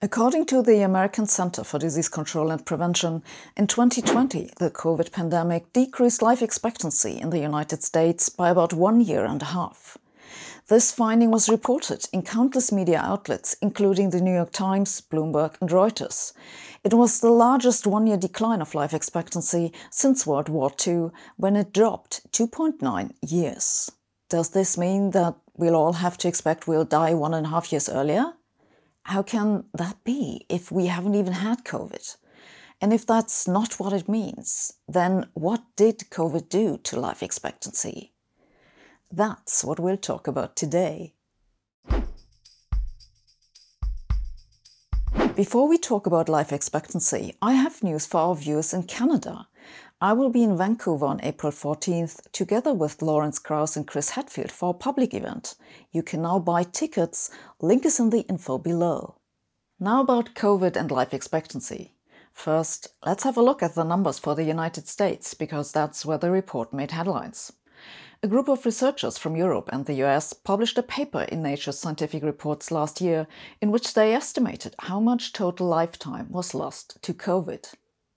According to the American Center for Disease Control and Prevention, in 2020, the COVID pandemic decreased life expectancy in the United States by about 1 year and a half. This finding was reported in countless media outlets, including the New York Times, Bloomberg, and Reuters. It was the largest one-year decline of life expectancy since World War II, when it dropped 2.9 years. Does this mean that we'll all have to expect we'll die 1.5 years earlier? How can that be if we haven't even had COVID? And if that's not what it means, then what did COVID do to life expectancy? That's what we'll talk about today. Before we talk about life expectancy, I have news for our viewers in Canada. I will be in Vancouver on April 14th, together with Lawrence Krauss and Chris Hadfield for a public event. You can now buy tickets, link is in the info below. Now about COVID and life expectancy. First, let's have a look at the numbers for the United States, because that's where the report made headlines. A group of researchers from Europe and the US published a paper in Nature's Scientific Reports last year in which they estimated how much total lifetime was lost to COVID.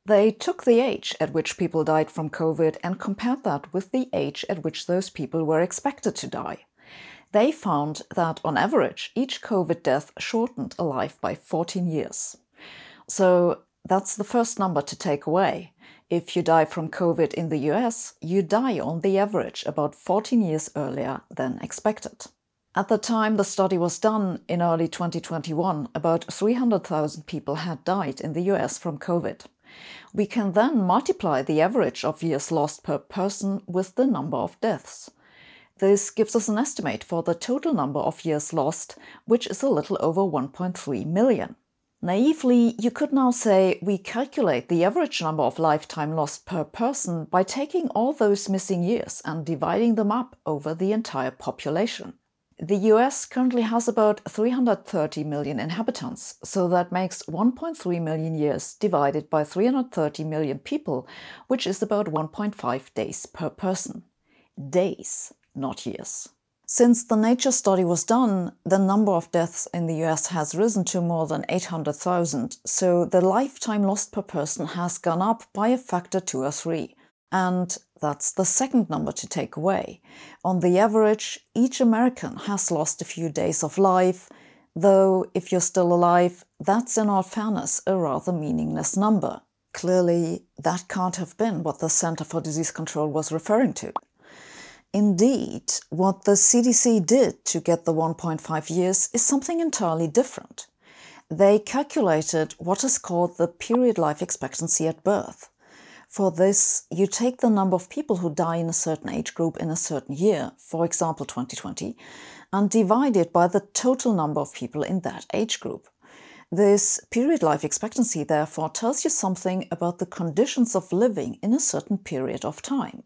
They took the age at which people died from COVID and compared that with the age at which those people were expected to die. They found that, on average, each COVID death shortened a life by 14 years. So that's the first number to take away. If you die from COVID in the US, you die on the average about 14 years earlier than expected. At the time the study was done, in early 2021, about 300,000 people had died in the US from COVID. We can then multiply the average of years lost per person with the number of deaths. This gives us an estimate for the total number of years lost, which is a little over 1.3 million. Naively, you could now say we calculate the average number of lifetime lost per person by taking all those missing years and dividing them up over the entire population. The US currently has about 330 million inhabitants, so that makes 1.3 million years divided by 330 million people, which is about 1.5 days per person. Days, not years. Since the Nature study was done, the number of deaths in the US has risen to more than 800,000, so the lifetime lost per person has gone up by a factor 2 or 3. And that's the second number to take away. On the average, each American has lost a few days of life, though if you're still alive, that's in all fairness a rather meaningless number. Clearly, that can't have been what the Center for Disease Control was referring to. Indeed, what the CDC did to get the 1.5 years is something entirely different. They calculated what is called the period life expectancy at birth. For this, you take the number of people who die in a certain age group in a certain year, for example 2020, and divide it by the total number of people in that age group. This period life expectancy, therefore, tells you something about the conditions of living in a certain period of time.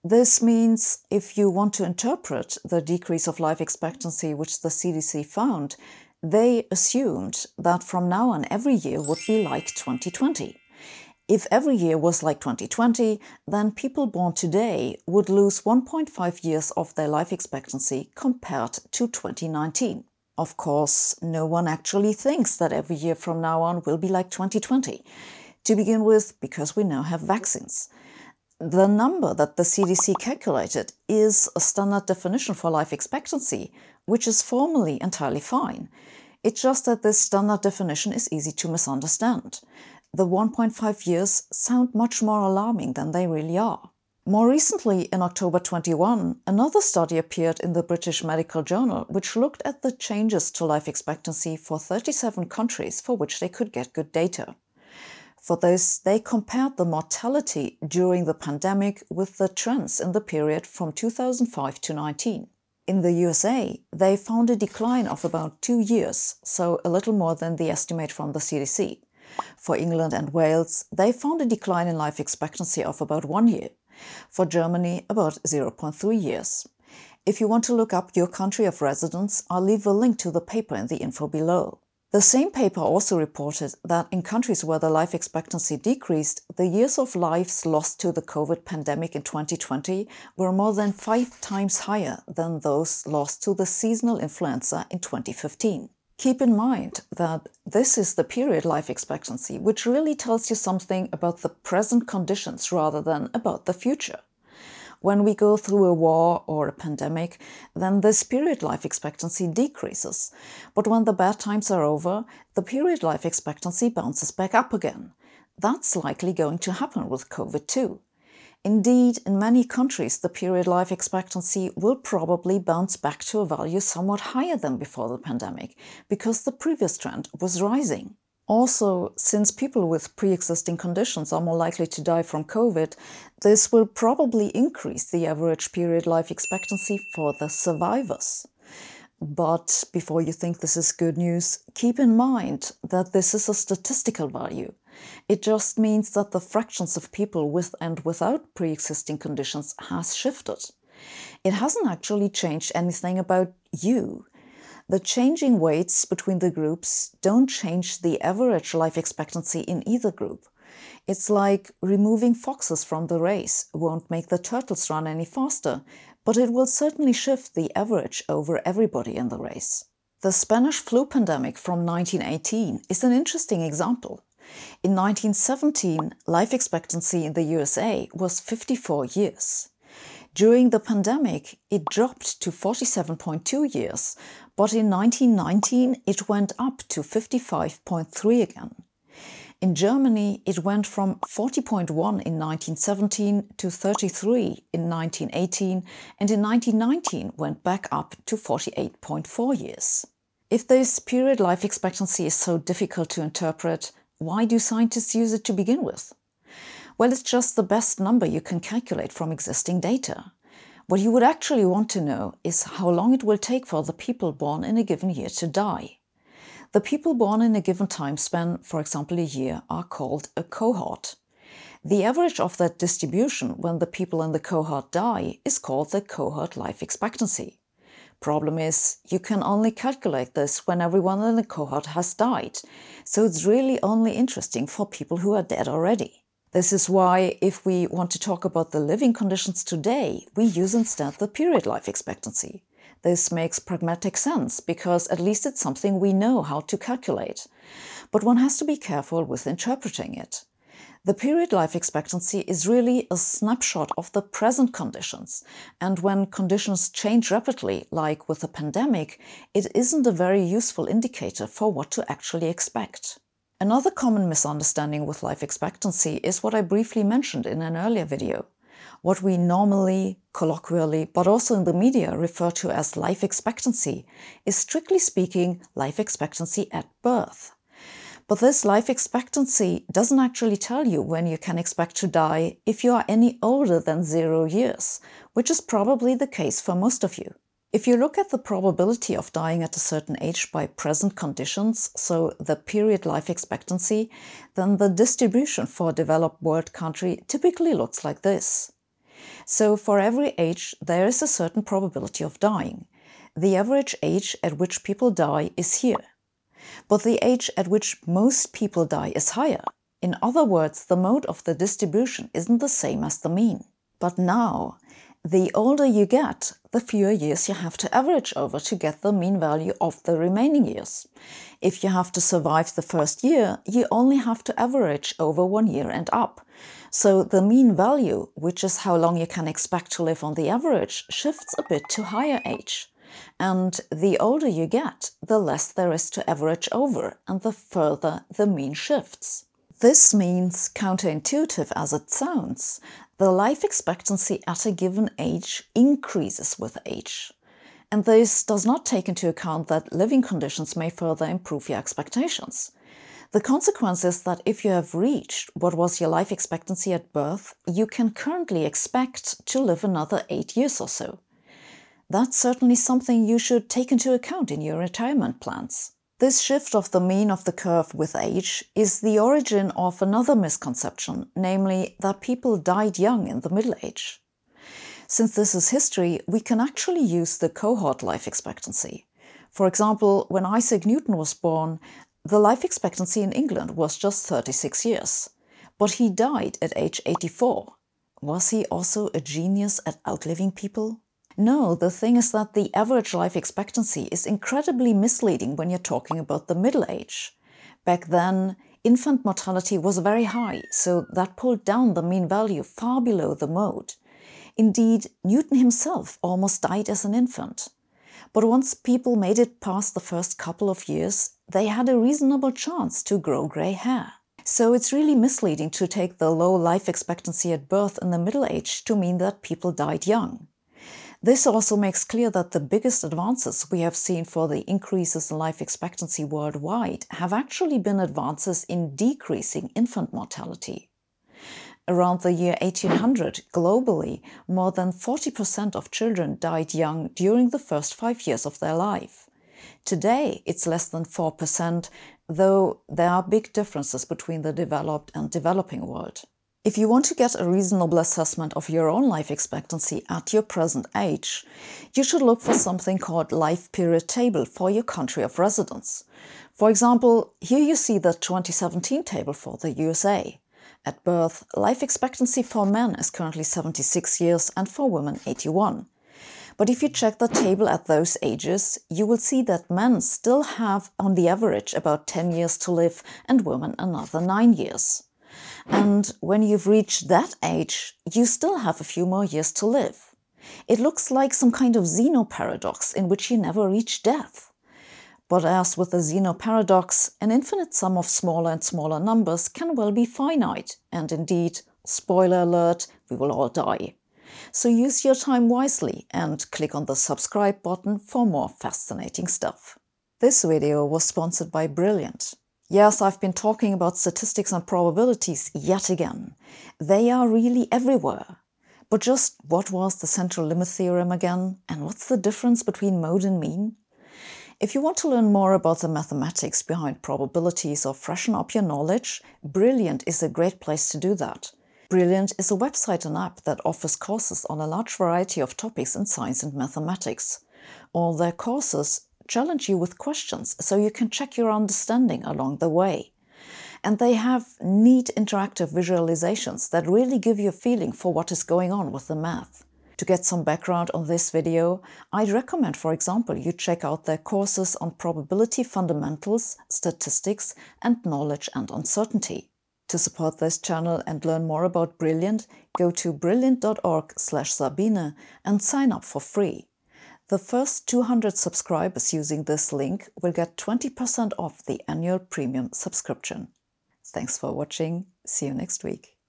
This means if you want to interpret the decrease of life expectancy which the CDC found, they assumed that from now on every year would be like 2020. If every year was like 2020, then people born today would lose 1.5 years of their life expectancy compared to 2019. Of course, no one actually thinks that every year from now on will be like 2020. To begin with, because we now have vaccines. The number that the CDC calculated is a standard definition for life expectancy, which is formally entirely fine. It's just that this standard definition is easy to misunderstand. The 1.5 years sound much more alarming than they really are. More recently, in October 21, another study appeared in the British Medical Journal which looked at the changes to life expectancy for 37 countries for which they could get good data. For this, they compared the mortality during the pandemic with the trends in the period from 2005 to 19. In the USA, they found a decline of about 2 years, so a little more than the estimate from the CDC. For England and Wales, they found a decline in life expectancy of about 1 year. For Germany, about 0.3 years. If you want to look up your country of residence, I'll leave a link to the paper in the info below. The same paper also reported that in countries where the life expectancy decreased, the years of lives lost to the COVID pandemic in 2020 were more than 5 times higher than those lost to the seasonal influenza in 2015. Keep in mind that this is the period life expectancy, which really tells you something about the present conditions rather than about the future. When we go through a war or a pandemic, then this period life expectancy decreases. But when the bad times are over, the period life expectancy bounces back up again. That's likely going to happen with COVID too. Indeed, in many countries, the period life expectancy will probably bounce back to a value somewhat higher than before the pandemic, because the previous trend was rising. Also, since people with pre-existing conditions are more likely to die from COVID, this will probably increase the average period life expectancy for the survivors. But before you think this is good news, keep in mind that this is a statistical value. It just means that the fractions of people with and without pre-existing conditions has shifted. It hasn't actually changed anything about you. The changing weights between the groups don't change the average life expectancy in either group. It's like removing foxes from the race won't make the turtles run any faster, but it will certainly shift the average over everybody in the race. The Spanish flu pandemic from 1918 is an interesting example. In 1917, life expectancy in the USA was 54 years. During the pandemic, it dropped to 47.2 years, but in 1919 it went up to 55.3 again. In Germany, it went from 40.1 in 1917 to 33 in 1918, and in 1919 went back up to 48.4 years. If this period life expectancy is so difficult to interpret, why do scientists use it to begin with? Well, it's just the best number you can calculate from existing data. What you would actually want to know is how long it will take for the people born in a given year to die. The people born in a given time span, for example a year, are called a cohort. The average of that distribution when the people in the cohort die is called the cohort life expectancy. Problem is, you can only calculate this when everyone in the cohort has died, so it's really only interesting for people who are dead already. This is why, if we want to talk about the living conditions today, we use instead the period life expectancy. This makes pragmatic sense, because at least it's something we know how to calculate. But one has to be careful with interpreting it. The period life expectancy is really a snapshot of the present conditions, and when conditions change rapidly, like with the pandemic, it isn't a very useful indicator for what to actually expect. Another common misunderstanding with life expectancy is what I briefly mentioned in an earlier video. What we normally, colloquially, but also in the media refer to as life expectancy is, strictly speaking, life expectancy at birth. But this life expectancy doesn't actually tell you when you can expect to die if you are any older than 0 years, which is probably the case for most of you. If you look at the probability of dying at a certain age by present conditions, so the period life expectancy, then the distribution for a developed world country typically looks like this. So for every age, there is a certain probability of dying. The average age at which people die is here. But the age at which most people die is higher. In other words, the mode of the distribution isn't the same as the mean. But now, the older you get, the fewer years you have to average over to get the mean value of the remaining years. If you have to survive the first year, you only have to average over 1 year and up. So the mean value, which is how long you can expect to live on the average, shifts a bit to higher age. And the older you get, the less there is to average over, and the further the mean shifts. This means, counterintuitive as it sounds, the life expectancy at a given age increases with age. And this does not take into account that living conditions may further improve your expectations. The consequence is that if you have reached what was your life expectancy at birth, you can currently expect to live another 8 years or so. That's certainly something you should take into account in your retirement plans. This shift of the mean of the curve with age is the origin of another misconception, namely that people died young in the middle age. Since this is history, we can actually use the cohort life expectancy. For example, when Isaac Newton was born, the life expectancy in England was just 36 years. But he died at age 84. Was he also a genius at outliving people? No, the thing is that the average life expectancy is incredibly misleading when you're talking about the middle age. Back then, infant mortality was very high, so that pulled down the mean value far below the mode. Indeed, Newton himself almost died as an infant. But once people made it past the first couple of years, they had a reasonable chance to grow grey hair. So it's really misleading to take the low life expectancy at birth in the middle age to mean that people died young. This also makes clear that the biggest advances we have seen for the increases in life expectancy worldwide have actually been advances in decreasing infant mortality. Around the year 1800, globally, more than 40% of children died young during the first 5 years of their life. Today, it's less than 4%, though there are big differences between the developed and developing world. If you want to get a reasonable assessment of your own life expectancy at your present age, you should look for something called Life Period Table for your country of residence. For example, here you see the 2017 table for the USA. At birth, life expectancy for men is currently 76 years and for women 81. But if you check the table at those ages, you will see that men still have, on the average, about 10 years to live and women another 9 years. And when you've reached that age, you still have a few more years to live. It looks like some kind of zeno paradox in which you never reach death. But as with the zeno paradox, an infinite sum of smaller and smaller numbers can well be finite, and indeed, spoiler alert, we will all die. So use your time wisely and click on the subscribe button for more fascinating stuff. This video was sponsored by Brilliant. Yes, I've been talking about statistics and probabilities yet again. They are really everywhere. But just what was the central limit theorem again? And what's the difference between mode and mean? If you want to learn more about the mathematics behind probabilities or freshen up your knowledge, Brilliant is a great place to do that. Brilliant is a website and app that offers courses on a large variety of topics in science and mathematics. All their courses challenge you with questions so you can check your understanding along the way. And they have neat interactive visualizations that really give you a feeling for what is going on with the math. To get some background on this video, I'd recommend, for example, you check out their courses on probability fundamentals, statistics, and knowledge and uncertainty. To support this channel and learn more about Brilliant, go to brilliant.org/Sabine and sign up for free. The first 200 subscribers using this link will get 20% off the annual premium subscription. Thanks for watching. See you next week.